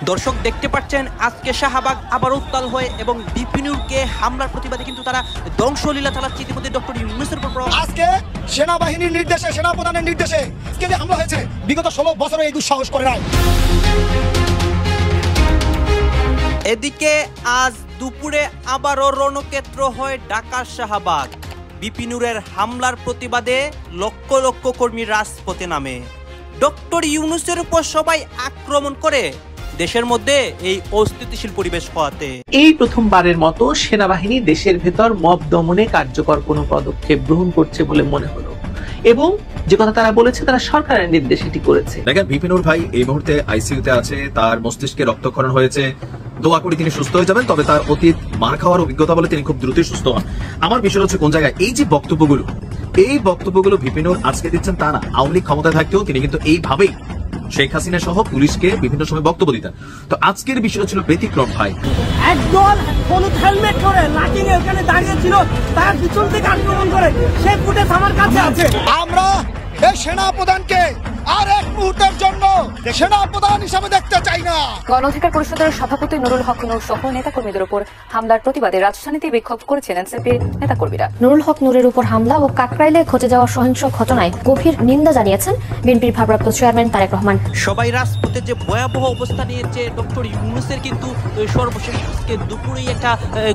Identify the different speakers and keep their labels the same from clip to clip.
Speaker 1: দর্শক দেখতে পাচ্ছেন আজকে শাহবাগ আবার উত্তাল হয়ে এবং বিপিনুরকে হামলার প্রতিবাদে কিন্তু তারা ধ্বংসলীলা চালাচ্ছে। ইতিমধ্যে ডক্টর ইউনূসের উপর
Speaker 2: আজকে সেনাবাহিনীর নির্দেশে, সেনাপ্রধানের নির্দেশে আজকে যে হামলা হয়েছে, বিগত 16 বছরে এই দুঃসাহস করে নাই।
Speaker 1: এদিকে আজ দুপুরে আবারও রণক্ষেত্র হয় ঢাকার শাহবাগ। বিপিনুরের হামলার প্রতিবাদে লক্ষ লক্ষ কর্মী রাজপথে নামে। ডক্টর ইউনূসের উপর সবাই আক্রমণ করে দেশের মধ্যে এই অস্থিতিশীল পরিবেশ হওয়াতে
Speaker 3: এই প্রথমবারের মতো সেনাবাহিনী দেশের ভেতর মব দমনে কার্যকর কোনো পদক্ষেপ গ্রহণ করছে বলে মনে হলো, এবং যে কথা তারা বলেছে তারা সরকারের নির্দেশ এটি করেছে।
Speaker 4: দেখেন, বিপিনুর ভাই এই মুহূর্তে আইসিইউতে আছে, তার মস্তিষ্কে রক্তক্ষরণ হয়েছে। দোয়া করি তিনি সুস্থ হয়ে যাবেন, তবে তার অতীত মার খাওয়ার অভিজ্ঞতা বলে তিনি খুব দ্রুতই সুস্থ হন। আমার বিষয় হচ্ছে কোন জায়গায় এই যে বক্তব্যগুলো বিপিনুর আজকে দিচ্ছেন তা না, আওয়ামী লীগ ক্ষমতায় থাকতেও তিনি কিন্তু এইভাবেই শেখ হাসিনা সহ পুলিশকে বিভিন্ন সময় বক্তব্য দিতেন। তো আজকের বিষয় ছিল ব্যতিক্রম ভাই।
Speaker 5: একদল হলুদ হেলমেট পরে লাঠি নিয়ে ওখানে দাঁড়িয়ে ছিল, তার পিছন থেকে আক্রমণ করে, সেই ফুটেজ আমার কাছে আছে।
Speaker 2: আমরা এই সেনাপ্রধানকে আর এক মুহূর্তের জন্য সেনাপ্রধান হিসেবে দেখতে চাই না।
Speaker 6: গণ অধিকার পরিষদের সভাপতি নুরুল হক নূর সহ নেতাকর্মীদের উপর হামলার প্রতিবাদে রাজধানীতে বিক্ষোভ করেছেন এনসিপির নেতাকর্মীরা। নুরুল হক নূরের উপর হামলা ও কাকরাইলে ঘটে যাওয়া সহিংস ঘটনায় গভীর নিন্দা জানিয়েছেন বিএনপির ভারপ্রাপ্ত চেয়ারম্যান তারেক রহমান।
Speaker 1: সবাই রাজপথে যে ভয়াবহ অবস্থা নিয়েছে ডক্টর ইউনূসের, কিন্তু সর্বশেষ আজকে দুপুরেই একটা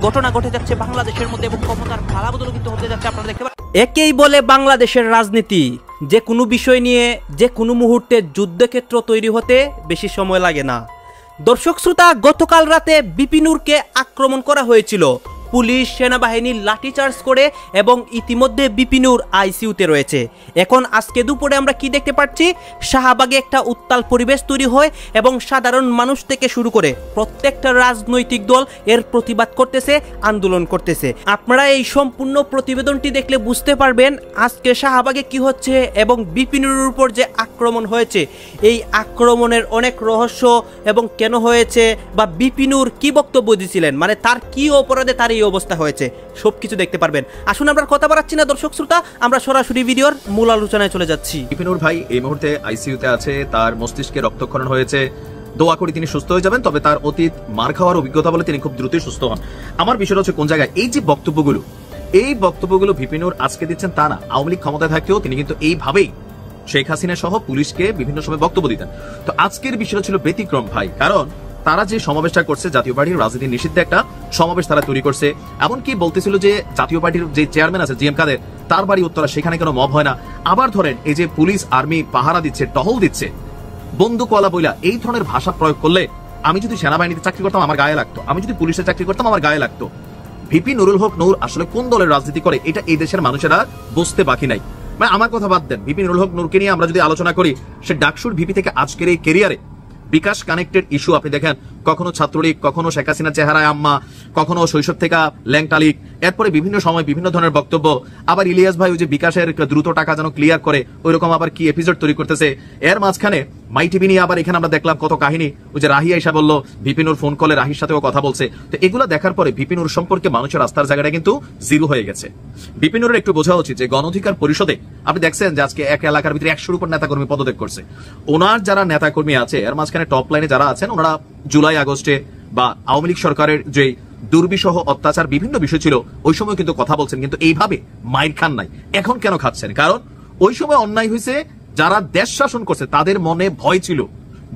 Speaker 1: ঘটনা ঘটে যাচ্ছে বাংলাদেশের মধ্যে এবং ক্ষমতার পালাবদল কিন্তু হতে যাচ্ছে। আপনারা দেখতে পাচ্ছেন, একেই বলে বাংলাদেশের রাজনীতি। যে কোনো বিষয় নিয়ে যে কোনো মুহূর্তে যুদ্ধক্ষেত্র তৈরি হতে বেশি সময় লাগে না। দর্শক শ্রোতা, গতকাল রাতে বিপিনুরকে আক্রমণ করা হয়েছিল, পুলিশ সেনাবাহিনী লাঠিচার্জ করে, এবং ইতিমধ্যে বিপিনুর আইসিইউতে রয়েছে। এখন আজকে দুপুরে আমরা কি দেখতে পাচ্ছি, শাহবাগে একটা উত্তাল পরিবেশ তৈরি হয় এবং সাধারণ মানুষ থেকে শুরু করে প্রত্যেকটা রাজনৈতিক দল এর প্রতিবাদ করতেছে, আন্দোলন করতেছে। আপনারা এই সম্পূর্ণ প্রতিবেদনটি দেখলে বুঝতে পারবেন আজকে শাহবাগে কি হচ্ছে এবং বিপিনুরের উপর যে আক্রমণ হয়েছে, এই আক্রমণের অনেক রহস্য এবং কেন হয়েছে বা বিপিনুর কি বক্তব্য দিয়েছিলেন, মানে তার কি অপরাধে তার অবস্থা হয়েছে, সবকিছু দেখতে পারবেন। আসুন আমরা কথা বাড়াচ্ছি না দর্শক শ্রোতা, আমরা সরাসরি ভিডিওর মূল আলোচনায় চলে যাচ্ছি।
Speaker 4: বিপিনুর ভাই এই মুহূর্তে আইসিইউতে আছে, তার মস্তিষ্কে রক্তক্ষরণ হয়েছে। দোয়া করি তিনি সুস্থ হয়ে যাবেন, তবে তার অতীত মার খাওয়ার অভিজ্ঞতা বলে তিনি খুব দ্রুতই সুস্থ হন। আমার বিষয় হচ্ছে কোন জায়গায় এই যে বক্তব্যগুলো বিপিনুর আজকে দিচ্ছেন তা না, আওয়ামী লীগ ক্ষমতায় থাকতেও তিনি কিন্তু এইভাবেই শেখ হাসিনা সহ পুলিশকে বিভিন্ন সময় বক্তব্য দিতেন। তো আজকের বিষয় ছিল ব্যতিক্রম ভাই, কারণ তারা যে সমাবেশটা করছে, জাতীয় পার্টির রাজনীতি নিষিদ্ধ একটা সমাবেশ তারা তৈরি করছে। এমনকি বলতেছিল যে জাতীয় পার্টির যে চেয়ারম্যান আছে জিএম কাদের, তার বাড়ি উত্তরা, সেখানে কোনো মব হয় না। আবার ধরেন এই যে পুলিশ আর্মি পাহারা দিচ্ছে, টহল দিচ্ছে, বন্দুকওয়ালা বইলা এই ধরনের ভাষা প্রয়োগ করলে আমি যদি সেনাবাহিনীতে চাকরি করতাম আমার গায়ে লাগতো, আমি যদি পুলিশে চাকরি করতাম আমার গায়ে লাগতো। ভিপি নুরুল হক নূর আসলে কোন দলের রাজনীতি করে এটা এই দেশের মানুষেরা বুঝতে বাকি নাই। মানে আমার কথা বাদ দেন, ভিপি নুরুল হক নূরকে নিয়ে আমরা যদি আলোচনা করি, সে ডাকসুর ভিপি থেকে আজকের এই কেরিয়ারে বিকাশ কানেক্টেড ইস্যু আপনি দেখেন, কখনো ছাত্রলীগ, কখনো শেখ হাসিনা চেহারায় আম্মা, কখনো শৈশব থেকে ল্যাংটালিক, এরপরে বিভিন্ন সময় বিভিন্ন ধরনের বক্তব্য। আবার ইলিয়াস ভাই ওই যে বিকাশের দ্রুত টাকা যেন ক্লিয়ার করে, ওইরকম আবার কি এপিসোড তৈরি করতেছে। এর মাঝখানে মাই টিভি নিয়ে আবার এখানে আমরা দেখলাম কত কাহিনী। ওই যে রাহি আইসা বললো বিপিনুর ফোন কলে রাহির সাথেও কথা বলছে। তো এগুলো দেখার পরে বিপিনুর সম্পর্কে মানুষের আস্থার জায়গাটা কিন্তু জিরো হয়ে গেছে। বিপিনুরের একটু বোঝা উচিত যে গণ অধিকার পরিষদে আপনি দেখছেন যে আজকে এক এলাকার ভিতরে 100-র উপর নেতাকর্মী পদত্যাগ করছে। ওনার যারা নেতাকর্মী আছে এর মাঝখানে টপ লাইনে যারা আছেন, ওনারা জুলাই আগস্টে বা আওয়ামী লীগ সরকারের যে দুর্বিষহ অত্যাচার বিভিন্ন বিষয় ছিল ওই সময় কিন্তু কথা বলছেন, কিন্তু এইভাবে মাইর খান নাই। এখন কেন খাচ্ছেন? কারণ ওই সময় অন্যায় হয়েছে, যারা দেশ শাসন করছে তাদের মনে ভয় ছিল,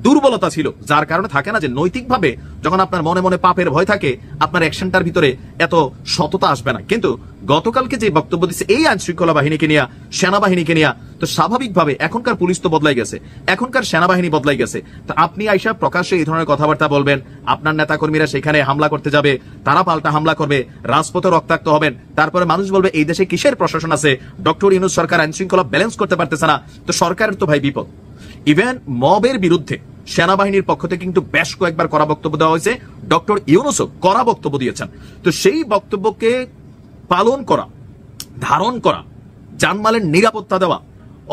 Speaker 4: দুর্বলতা ছিল, যার কারণে থাকে না যে নৈতিকভাবে যখন আপনার মনে মনে পাপের ভয় থাকে, আপনার অ্যাকশনটার ভিতরে এত সততা আসবে না। কিন্তু গতকালকে যে বক্তব্য দিচ্ছে এই আইন শৃঙ্খলা বাহিনীকে নিয়ে, সেনাবাহিনীকে নিয়ে, তো স্বাভাবিকভাবে এখনকার পুলিশ তো বদলাই গেছে, এখনকার সেনাবাহিনী বদলাই গেছে। তো আপনি আইসা প্রকাশ্যে এই ধরনের কথাবার্তা বলবেন, আপনার নেতাকর্মীরা সেখানে হামলা করতে যাবে, তারা পাল্টা হামলা করবে, রাজপথে রক্তাক্ত হবেন, তারপরে মানুষ বলবে এই দেশে কিসের প্রশাসন আছে, ডক্টর ইউনূস সরকার আইন শৃঙ্খলা ব্যালেন্স করতে পারতেছে না। তো সরকারের তো ভাই বিপদ। ইভেন মবের বিরুদ্ধে সেনাবাহিনীর পক্ষ থেকে কিন্তু বেশ কয়েকবার কড়া বক্তব্য দেওয়া হয়েছে, ডক্টর ইউনূসও কড়া বক্তব্য দিয়েছেন। তো সেই বক্তব্যকে পালন করা, ধারণ করা, জানমালের নিরাপত্তা দেওয়া,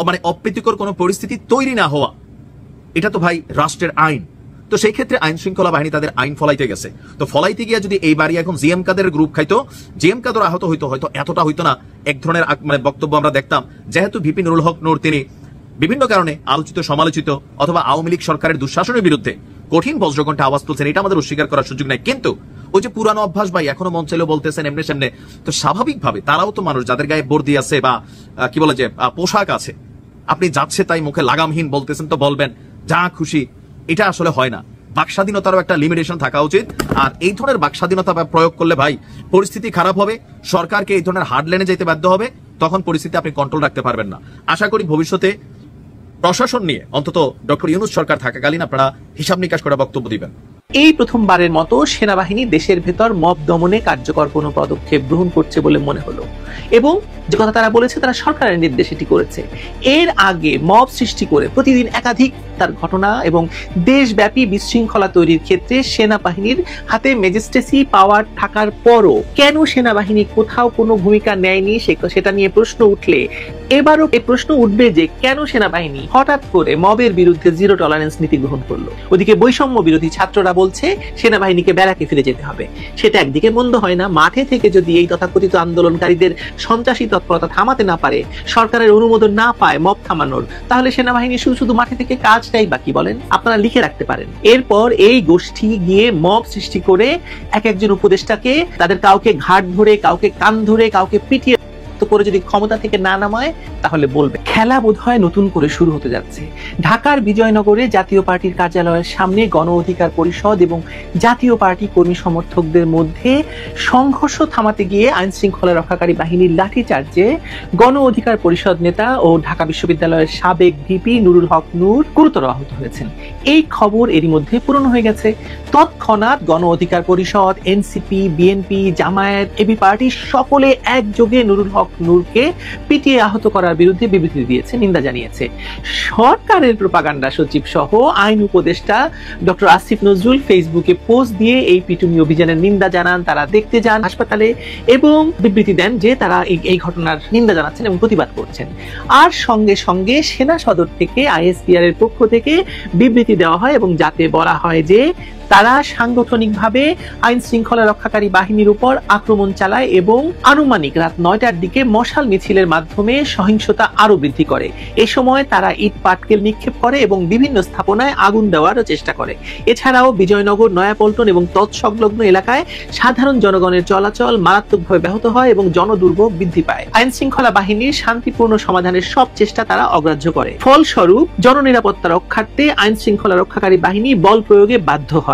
Speaker 4: মানে অপ্রীতিকর কোনো পরিস্থিতি তৈরি না হওয়া, এটা তো ভাই রাষ্ট্রের আইন। তো সেই ক্ষেত্রে আইন শৃঙ্খলা বাহিনী তাদের আইন ফলাইতে গেছে। তো ফলাইতে গিয়ে যদি এই বাড়ি এখন জিএম কাদের গ্রুপ খাইতো, জিএম কাদের আহত হইতো, হয়তো এতটা হইতো না। এক ধরনের মানে বক্তব্য আমরা দেখতাম, যেহেতু ভিপি নুরুল হক নূর তিনি বিভিন্ন কারণে আলোচিত সমালোচিত, অথবা আওয়ামী লীগ সরকারের দুঃশাসনের বিরুদ্ধে কঠিন বজ্রকণ্ঠে আওয়াজ তুলছেন, এটা আমাদের অস্বীকার করার সুযোগ নাই। কিন্তু ওই যে পুরানো অভ্যাস ভাই, এখনো মন চাইলেও বলতেছেন এমনি সামনে, তো স্বাভাবিকভাবে তারাও তো মানুষ, যাদের গায়ে বর্দি আছে বা কি বলে যে পোশাক আছে, আপনি যাচ্ছে তাই মুখে লাগামহীন বলতেছেন তো বলবেন যা খুশি, এটা আসলে হয় না। বাকস্বাধীনতারও একটা লিমিটেশন থাকা উচিত। আর এই ধরনের বাকস্বাধীনতা প্রয়োগ করলে ভাই পরিস্থিতি খারাপ হবে, সরকারকে এই ধরনের হার্ড লেনে যেতে বাধ্য হবে, তখন পরিস্থিতি আপনি কন্ট্রোল রাখতে পারবেন না। আশা করি ভবিষ্যতে প্রশাসন নিয়ে অন্তত ডক্টর ইউনূস সরকার থাকাকালীন আপনারা হিসাব নিকাশ করে বক্তব্য দিবেন।
Speaker 3: এই প্রথমবারের মতো সেনাবাহিনী দেশের ভেতর মব দমনে কার্যকর কোনো পদক্ষেপ গ্রহণ করছে বলে মনে হলো, এবং যে কথা তারা বলেছে তারা সরকারের নির্দেশ এটি করেছে। এর আগে মব সৃষ্টি করে প্রতিদিন একাধিক তার ঘটনা এবং দেশব্যাপী বিশৃঙ্খলা তৈরির ক্ষেত্রে সেনাবাহিনীর হাতে ম্যাজিস্ট্রেসি পাওয়ার থাকার পরও কেন সেনাবাহিনী কোথাও কোনো ভূমিকা নেয়নি সেটা নিয়ে প্রশ্ন উঠলে এবারও এই প্রশ্ন উঠবে যে কেন সেনাবাহিনী হঠাৎ করে মবের বিরুদ্ধে জিরো টলারেন্স নীতি গ্রহণ করলো। ওদিকে বৈষম্য বিরোধী ছাত্ররা বলছে সেনাবাহিনীকে ব্যারাকে ফিরে যেতে হবে। সেটা একদিকে মন্দ হয় না, মাঠে থেকে যদি এই তথাকথিত আন্দোলনকারীদের সন্ত্রাসী তৎপরতা থামাতে না পারে, সরকারের অনুমোদন না পায় মব থামানোর, তাহলে সেনাবাহিনী শুধু মাঠে থেকে কাজটাই বাকি। বলেন, আপনারা লিখে রাখতে পারেন। এরপর এই গোষ্ঠী গিয়ে মব সৃষ্টি করে একজন উপদেষ্টাকে, তাদের কাউকে ঘাট ধরে, কাউকে কান ধরে, কাউকে পিটিয়ে করে যদি ক্ষমতা থেকে না নামায় তাহলে বলবে। খেলা বোধহয় নতুন করে শুরু হতে যাচ্ছে। ঢাকার বিজয়নগরে জাতীয় পার্টির কার্যালয়ের সামনে গণ অধিকার পরিষদ এবং জাতীয় পার্টি কর্মী সমর্থকদের মধ্যে সংঘর্ষ থামাতে গিয়ে আইন শৃঙ্খলা রক্ষাকারী বাহিনীর লাঠিচার্জে গণ অধিকার পরিষদ নেতা ও ঢাকা বিশ্ববিদ্যালয়ের সাবেক ভিপি নুরুল হক নূর গুরুতর আহত হয়েছেন। এই খবর এরই মধ্যে পূরণ হয়ে গেছে। তৎক্ষণাৎ Gono Odhikar Parishad, NCP, BNP, Jamaat, AB party সকলে একযোগে নুরুল হক নূরকে পিটিয়ে আহত করার বিরুদ্ধে বিবৃতি দিয়েছে, নিন্দা জানিয়েছে। সরকারের প্রোপাগান্ডা সচিব সহ আইন উপদেষ্টা ডক্টর আসিফ নজরুল ফেসবুকে পোস্ট দিয়ে এই পিটুনি অভিযানের নিন্দা জানান। তারা দেখতে যান হাসপাতালে এবং বিবৃতি দেন যে তারা এই ঘটনার নিন্দা জানাচ্ছেন এবং প্রতিবাদ করছেন। আর সঙ্গে সঙ্গে সেনা সদর থেকে আইএসপিআর এর পক্ষ থেকে বিবৃতি দেওয়া হয় এবং যাতে বলা হয় যে তারা সাংগঠনিকভাবে আইন শৃঙ্খলা রক্ষাকারী বাহিনীর উপর আক্রমণ চালায় এবং আনুমানিক রাত 9টার দিকে মশাল মিছিলের মাধ্যমে সহিংসতা আরো বৃদ্ধি করে। এ সময় তারা ইট পাটকেল নিক্ষেপ করে এবং বিভিন্ন স্থাপনায় আগুন দেওয়ারও চেষ্টা করে। এছাড়াও বিজয়নগর, নয়াপল্টন এবং তৎসংলগ্ন এলাকায় সাধারণ জনগণের চলাচল মারাত্মকভাবে ব্যাহত হয় এবং জনদুর্ভোগ বৃদ্ধি পায়। আইন শৃঙ্খলা বাহিনীর শান্তিপূর্ণ সমাধানের সব চেষ্টা তারা অগ্রাহ্য করে। ফলস্বরূপ জননিরাপত্তা রক্ষার্থে আইন শৃঙ্খলা রক্ষাকারী বাহিনী বল প্রয়োগে বাধ্য হয়।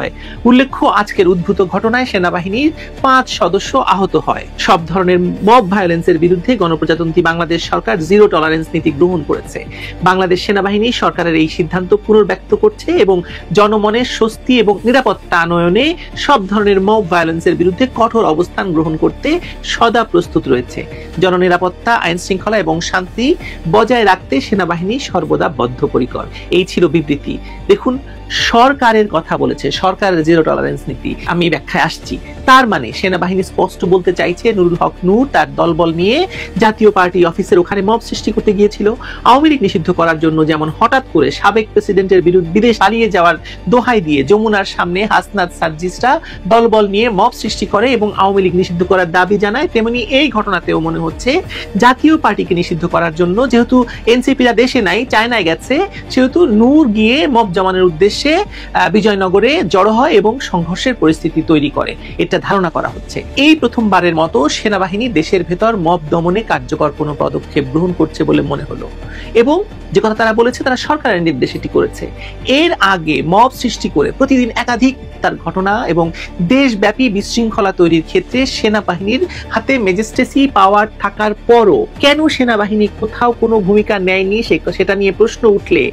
Speaker 3: উল্লেখ্য, আজকের উদ্ভূত ঘটনায় সেনাবাহিনীর 5 সদস্য আহত হয়। সব ধরনের মব ভায়োলেন্সের বিরুদ্ধে গণপ্রজাতন্ত্রী বাংলাদেশ সরকার জিরো টলারেন্স নীতি গ্রহণ করেছে। বাংলাদেশ সেনাবাহিনী সরকারের এই সিদ্ধান্ত পুনর্ব্যক্ত করছে এবং জনমনের স্বস্তি এবং নিরাপত্তা আনয়নে সব ধরনের মব ভায়োলেন্সের বিরুদ্ধে কঠোর অবস্থান গ্রহণ করতে সদা প্রস্তুত রয়েছে। জননিরাপত্তা, আইন শৃঙ্খলা এবং শান্তি বজায় রাখতে সেনাবাহিনী সর্বদা বদ্ধপরিকর। এই ছিল বিবৃতি। দেখুন, সরকারের কথা বলেছে, সরকারের জিরো টলারেন্স নীতি। আমি ব্যাখ্যায় আসছি। তার মানে সেনাবাহিনী স্পষ্ট বলতে চাইছে নুরুল হক নূর তার দলবল নিয়ে জাতীয় পার্টি অফিসের ওখানে মব সৃষ্টি করতে গিয়েছিল। আওয়ামী লীগ নিষিদ্ধ করার জন্য যেমন হঠাৎ করে সাবেক প্রেসিডেন্টের বিরুদ্ধে বিদেশ পালিয়ে যাওয়ার দোহাই দিয়ে যমুনার সামনে হাসনাত সার্জিসরা দলবল নিয়ে মব সৃষ্টি করে এবং আওয়ামী লীগ নিষিদ্ধ করার দাবি জানায়, তেমনি এই ঘটনাতেও মনে হচ্ছে জাতীয় পার্টিকে নিষিদ্ধ করার জন্য যেহেতু এনসিপিরা দেশে নাই, চায়নায় গেছে, সেহেতু নূর গিয়ে মব জমানোর উদ্দেশ্যে বিজয়নগরে জড়ো হয় এবং সংঘর্ষের পরিস্থিতি তৈরি করে, এটা ধারণা করা হচ্ছে। এই প্রথমবারের মতো সেনাবাহিনী দেশের ভেতর মব দমনে কার্যকর কোনো পদক্ষেপ গ্রহণ করছে বলে মনে হলো, এবং যে কথা তারা বলেছে তারা সরকারের নির্দেশ এটি করেছে। এর আগে মব সৃষ্টি করে প্রতিদিন একাধিক তার ঘটনা এবং দেশব্যাপী বিশৃঙ্খলা তৈরির ক্ষেত্রে সেনাবাহিনীর হাতে ম্যাজিস্ট্রেসি পাওয়ার থাকার পরও কেন সেনাবাহিনী কোথাও কোনো ভূমিকা নেয়নি সেটা নিয়ে প্রশ্ন উঠলে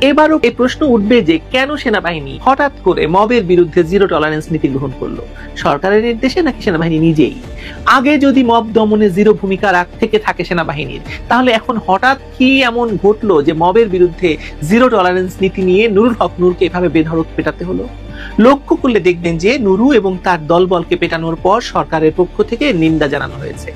Speaker 3: এবারও এই প্রশ্ন উঠবে যে কেন সেনাবাহিনী হঠাৎ করে মবের বিরুদ্ধে জিরো টলারেন্স নীতি গ্রহণ করলো, সরকারের নির্দেশে নাকি সেনাবাহিনী নিজেই? আগে যদি মব দমনে জিরো ভূমিকা থেকে থাকে সেনাবাহিনীর, তাহলে এখন হঠাৎ কি এমন ঘটলো যে মবের বিরুদ্ধে জিরো টলারেন্স নীতি নিয়ে নুরুল হক নূরকে এভাবে বেধড়ক পেটাতে হলো? লক্ষ্য করলে দেখবেন যে নুরু এবং তার দলবলকে পেটানোর পর সরকারের পক্ষ থেকে নিন্দা জানানো হয়েছে।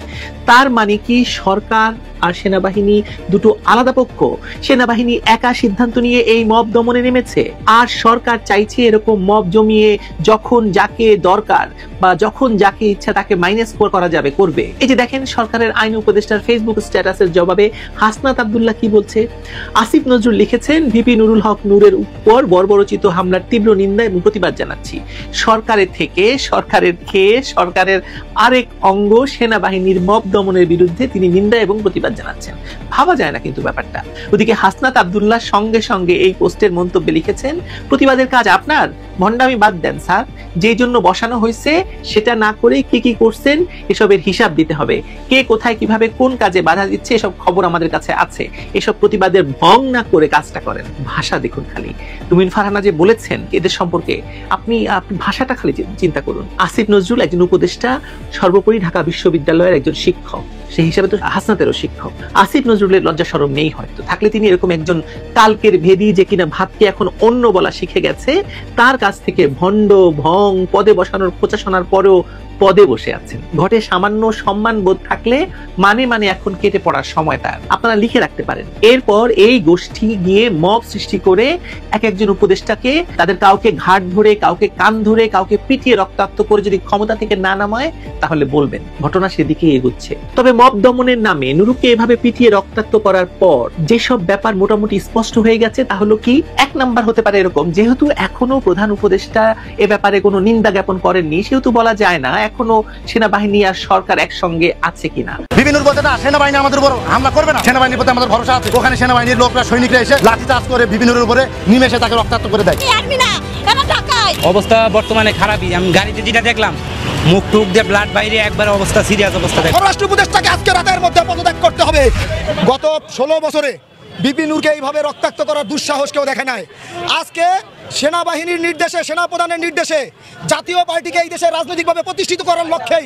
Speaker 3: তার মানে কি সরকার আর সেনাবাহিনী দুটো আলাদা পক্ষ? সেনাবাহিনী একা সিদ্ধান্ত নিয়ে জমিয়ে এই মব দমনে নেমেছে। আর সরকার চাইছে এরকম মব জমিয়ে যখন যাকে দরকার বা যখন যাকে ইচ্ছা তাকে মাইনাস করা যাবে করবে। এই যে দেখেন সরকারের আইন উপদেষ্টার ফেসবুক স্ট্যাটাসের জবাবে হাসনাত আব্দুল্লাহ কি বলছে। আসিফ নজরুল লিখেছেন, ভিপি নুরুল হক নূরের উপর বর্বরচিত হামলার তীব্র নিন্দা এবং প্রতিবাদ জানাচ্ছি। সরকারের থেকে সরকারের খেয়ে সরকারের আরেক অঙ্গ সেনাবাহিনীর মব দমনের বিরুদ্ধে তিনি নিন্দা এবং প্রতিবাদ জানাচ্ছেন। ভাবা যায় না কিন্তু ব্যাপারটা। ওদিকে হাসনাত আব্দুল্লাহ সঙ্গে সঙ্গে এই পোস্টের মন্তব্যে লিখেছেন, প্রতিবাদের কাজ আপনার, ভণ্ডামি বাদ দেন স্যার, যেই জন্য বসানো হয়েছে সেটা না করে কি কি করছেন এসবের হিসাব দিতে হবে। কে কোথায় কিভাবে কোন কাজে বাধা দিচ্ছে এসব খবর আমাদের কাছে আছে। এসব প্রতিবাদের ভং না করে কাজটা করেন। ভাষা দেখুন খালি। তুমিন ফারহানা যে বলেছেন এদের সম্পর্কে, আপনি ভাষাটা খালি চিন্তা করুন। আসিফ নজরুল একজন উপদেষ্টা, সর্বোপরি ঢাকা বিশ্ববিদ্যালয়ের একজন শিক্ষক, সেই হিসাবে তো হাসনাতেরও শিক্ষক। আসিফ নজরুলের লজ্জা শরম নেই হয়তো, থাকলে তিনি এরকম একজন কালকের ভেদি যে কিনা ভাতকে এখন অন্য বলা শিখে গেছে, তার কাছ থেকে ভণ্ড ভং পদে বসানোর খোঁচা শোনার পরেও পদে বসে আছেন। ঘটে সামান্য সম্মান বোধ থাকলে মানে এখন কেটে পড়ার সময় তার, আপনারা লিখে রাখতে পারেন। এরপর এই গোষ্ঠী গিয়ে মব সৃষ্টি করে একজন উপদেষ্টাকে তাদের কাউকে ঘাট ধরে, কাউকে কান ধরে, কাউকে পিটিয়ে রক্তাক্ত করে যদি ক্ষমতা থেকে না নামায় তাহলে বলবেন। ঘটনা সেদিকে এগোচ্ছে। তবে মব দমনের নামে নুরুকে এভাবে পিটিয়ে রক্তাক্ত করার পর যেসব ব্যাপার মোটামুটি স্পষ্ট হয়ে গেছে তা হলো কি, এক নাম্বার হতে পারে এরকম, যেহেতু এখনো প্রধান উপদেষ্টা এ ব্যাপারে কোনো নিন্দা জ্ঞাপন করেননি, সেহেতু বলা যায় না এখনো সেনাবাহিনী আর সরকার একসঙ্গে আছে কিনা।
Speaker 2: বিভিন্ন বলতে না সেনাবাহিনী আমাদের উপর হামলা করবে না, সেনাবাহিনীর প্রতি আমাদের ভরসা আছে। ওখানে সেনাবাহিনীর লোকরা সৈনিকরা এসে লাঠিচার্জ করে বিভিন্নের উপরে নিমেষে তাকে রক্তাক্ত করে দেয়।
Speaker 7: অবস্থা বর্তমানে খারাপই। আমি গাড়িতে যেটা দেখলাম, মুখ টুক দিয়ে ব্লাড বাইরে, একবার অবস্থা সিরিয়াস অবস্থা।
Speaker 2: পররাষ্ট্র উপদেষ্টাকে আজকে রাতের মধ্যে পদত্যাগ করতে হবে। গত 16 বছরে ভিপি নূরকে এইভাবে রক্তাক্ত করার দুঃসাহস কেউ দেখে নাই। আজকে সেনাবাহিনীর নির্দেশে, সেনাপ্রধানের নির্দেশে জাতীয় পার্টিকে এই দেশে রাজনৈতিকভাবে প্রতিষ্ঠিত করার লক্ষ্যেই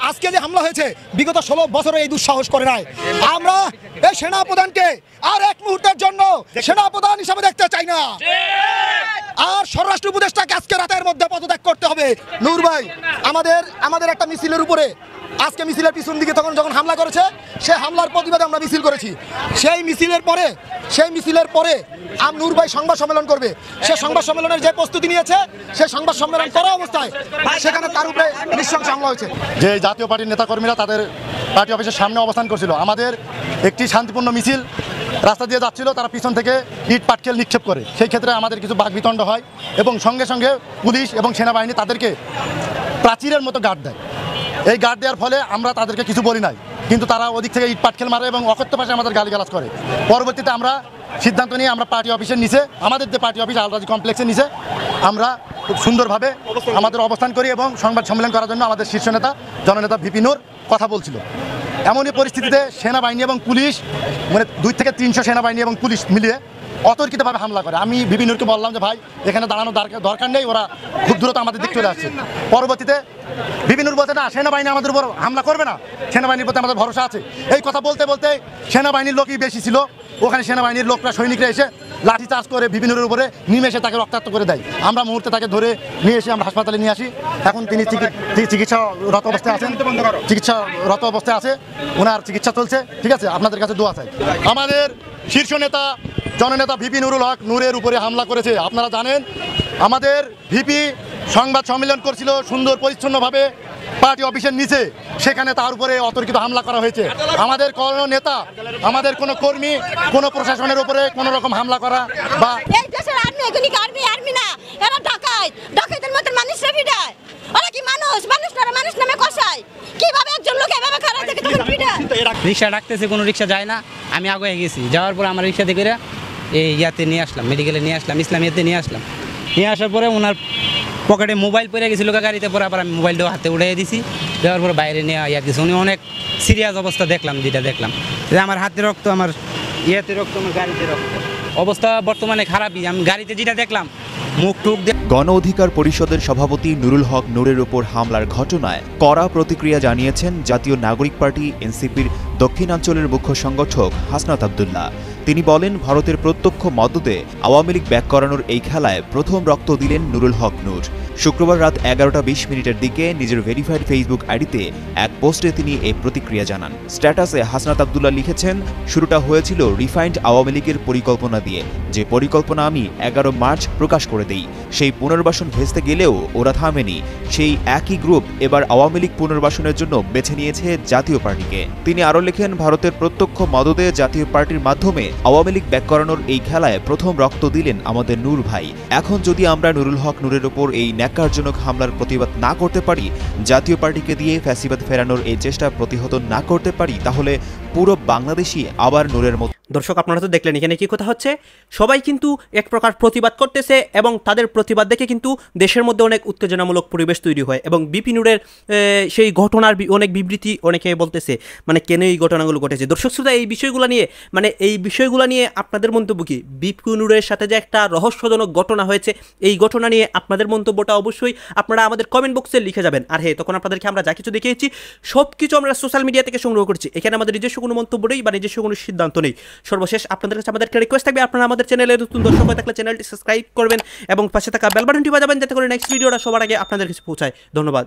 Speaker 2: আজকে যে হামলা হয়েছে, বিগত 16 বছরে এই দুঃসাহস করে নাই। আমরা এই সেনাপ্রধানকে আর এক মুহূর্তের জন্য সেনাপ্রধান হিসাবে দেখতে চাই না। আর স্বরাষ্ট্র উপদেষ্টাকে আজকে রাতের মধ্যে পদত্যাগ করতে হবে। নূর ভাই, আমাদের একটা মিছিলের উপরে আজকে মিছিলের পিছন দিকে যখন হামলা করেছে, সেই হামলার প্রতিবাদে আমরা মিছিল করেছি। সেই মিছিলের পরে নূর ভাই সংবাদ সম্মেলন করবে। সে সংবাদ সম্মেলনের যে প্রস্তুতি নিয়েছে, সে সংবাদ সম্মেলন করা অবস্থায় সেখানে তার উপরে নৃশংস হামলা হয়েছে। যে জাতীয় পার্টির নেতাকর্মীরা তাদের পার্টি অফিসের সামনে অবস্থান করছিল, আমাদের একটি শান্তিপূর্ণ মিছিল রাস্তা দিয়ে যাচ্ছিল, তারা পিছন থেকে ইট পাটকেল নিক্ষেপ করে। সেই ক্ষেত্রে আমাদের কিছু বাকবিতণ্ড হয় এবং সঙ্গে সঙ্গে পুলিশ এবং সেনাবাহিনী তাদেরকে প্রাচীরের মতো গার্ড দেয়। এই গার্ড দেওয়ার ফলে আমরা তাদেরকে কিছু বলি নাই, কিন্তু তারা ওদিক থেকে ইট পাটকেল মারে এবং অকথ্য ভাষায় আমাদের গালিগালাজ করে। পরবর্তীতে আমরা সিদ্ধান্ত নিয়ে আমরা পার্টি অফিসের নিচে, আমাদের যে পার্টি অফিস আলরাজি কমপ্লেক্সের নিচে, আমরা খুব সুন্দরভাবে আমাদের অবস্থান করি এবং সংবাদ সম্মেলন করার জন্য আমাদের শীর্ষ নেতা জননেতা ভিপি নূর কথা বলছিল। এমনই পরিস্থিতিতে সেনাবাহিনী এবং পুলিশ, মানে 2 থেকে 300 সেনাবাহিনী এবং পুলিশ মিলিয়ে অতর্কিতভাবে হামলা করে। আমি ভিপি নূরকে বললাম যে ভাই, এখানে দাঁড়ানোর দরকার নেই, ওরা খুব দ্রুত আমাদের দিক চলে আসছে। পরবর্তীতে ভিপি নূর বলতে না সেনাবাহিনী আমাদের উপর হামলা করবে না, সেনাবাহিনীর প্রতি আমাদের ভরসা আছে। এই কথা বলতে বলতে সেনাবাহিনীর লোকই বেশি ছিল। ওখানে সেনাবাহিনীর লোকরা, সৈনিকরা এসে লাঠিচার্জ করে ভিপি নূরের উপরে নিমেষে তাকে রক্তাক্ত করে দেয়। আমরা মুহূর্তে তাকে ধরে নিয়ে এসে আমরা হাসপাতালে নিয়ে আসি। এখন তিনি চিকিৎসারত অবস্থায় আছে, ওনার চিকিৎসা চলছে। ঠিক আছে, আপনাদের কাছে দোয়া চাই। আমাদের শীর্ষ নেতা জননেতা ভিপি নুরুল হক নূরের উপরে হামলা করেছে। আপনারা জানেন, আমাদের ভিপি সংবাদ সম্মেলন করছিল সুন্দর পরিচ্ছন্নভাবে পার্টি অফিসের নিচে, সেখানে তার উপরে অতর্কিত হামলা করা হয়েছে। আমাদের কোনো নেতা, আমাদের কোনো কর্মী, কোনো প্রশাসনের উপরে কোনো রকম হামলা করা বা
Speaker 8: এই দেশের আর্মি না, এরা ডাকাইতের মতো মানুষরা পিটায়। ওরা কি মানুষ নামে কষায়? কিভাবে একজন লোক এভাবে খারাপ থেকে তখন পিটায়?
Speaker 7: রিক্সা ডাকতেছে, কোনো রিক্সা যায় না। আমি আগে গেছি, যাওয়ার পরে আমার রিক্সাতে করে এই ইয়াতে নিয়ে আসলাম, মেডিকেলে নিয়ে আসলাম, ইসলামিয়াতে নিয়ে আসলাম। নিয়ে আসার পরে ওনার পকেটে মোবাইল পড়ে গেছিল গাড়িতে, পরে আবার আমি মোবাইলটাও হাতে উঠিয়ে দিছি। দেওয়ার পরে বাইরে নিয়ে ইয়া দিয়েছি। উনি অনেক সিরিয়াস অবস্থা দেখলাম, যেটা দেখলাম যে আমার হাতে রক্ত, আমার ইয়েতে রক্ত, আমার গাড়িতে রক্ত। অবস্থা বর্তমানে খারাপই। আমি গাড়িতে যেটা দেখলাম, মুখ টুক দিয়ে।
Speaker 9: গণ অধিকার পরিষদের সভাপতি নুরুল হক নূরের উপর হামলার ঘটনায় কড়া প্রতিক্রিয়া জানিয়েছেন জাতীয় নাগরিক পার্টি এনসিপির দক্ষিণাঞ্চলের মুখ্য সংগঠক হাসনাত আব্দুল্লাহ। তিনি বলেন, ভারতের প্রত্যক্ষ মদদে আওয়ামী লীগ ব্যাক করানোর এই খেলায় প্রথম রক্ত দিলেন নুরুল হক নূর। শুক্রবার রাত 11:20 দিকে নিজের ভেরিফাইড ফেসবুক আইডিতে এক পোস্টে তিনি এই প্রতিক্রিয়া জানান। স্ট্যাটাসে হাসনাত আব্দুল্লাহ লিখেছেন, শুরুটা হয়েছিল রিফাইন্ড আওয়ামী লীগের পরিকল্পনা দিয়ে, যে পরিকল্পনা আমি 11 মার্চ প্রকাশ করে দেই। সেই পুনর্বাসন ভেস্তে গেলেও ওরা থামেনি। সেই একই গ্রুপ এবার আওয়ামী লীগ পুনর্বাসনের জন্য বেছে নিয়েছে জাতীয় পার্টিকে। তিনি আরও লেখেন, ভারতের প্রত্যক্ষ মদদে জাতীয় পার্টির মাধ্যমে আওয়ামী লীগ ব্যাক করানোর এই খেলায় প্রথম রক্ত দিলেন আমাদের নূর ভাই। এখন যদি আমরা নুরুল হক নূরের ওপর এই ন্যাক্কারজনক হামলার প্রতিবাদ না করতে পারি, জাতীয় পার্টিকে দিয়ে ফ্যাসিবাদ ফেরানোর এই চেষ্টা প্রতিহত না করতে পারি, তাহলে পুরো বাংলাদেশই আবার নূরের মতো।
Speaker 1: দর্শক, আপনারা তো দেখলেন এখানে কি কথা হচ্ছে। সবাই কিন্তু এক প্রকার প্রতিবাদ করতেছে এবং তাদের প্রতিবাদ দেখে কিন্তু দেশের মধ্যে অনেক উত্তেজনামূলক পরিবেশ তৈরি হয় এবং বিপি নূরের সেই ঘটনার অনেক বিবৃতি অনেকে বলতেছে, মানে কেন এই ঘটনাগুলো ঘটেছে। দর্শক শ্রোতা, এই বিষয়গুলো নিয়ে আপনাদের মন্তব্য কি? বিপি নূরের সাথে যে একটা রহস্যজনক ঘটনা হয়েছে, এই ঘটনা নিয়ে আপনাদের মন্তব্যটা অবশ্যই আপনারা আমাদের কমেন্ট বক্সে লিখে যাবেন। আর হ্যাঁ, তখন আপনাদেরকে আমরা যা কিছু দেখিয়েছি সব কিছু আমরা সোশ্যাল মিডিয়া থেকে সংগ্রহ করছি। এখানে আমাদের নিজস্ব কোনো মন্তব্য নেই বা নিজস্ব কোনো সিদ্ধান্ত নেই। সর্বশেষ আপনাদের কাছে আমাদের একটা রিকোয়েস্ট থাকবে, আপনারা আমাদের চ্যানেলে নতুন দর্শক হয়ে থাকলে চ্যানেলটি সাবস্ক্রাইব করবেন এবং পাশে থাকা বেল বাটনটি বাজাবেন, যাতে করে নেক্সট ভিডিওটা সবার আগে আপনাদের কাছে পৌঁছায়। ধন্যবাদ।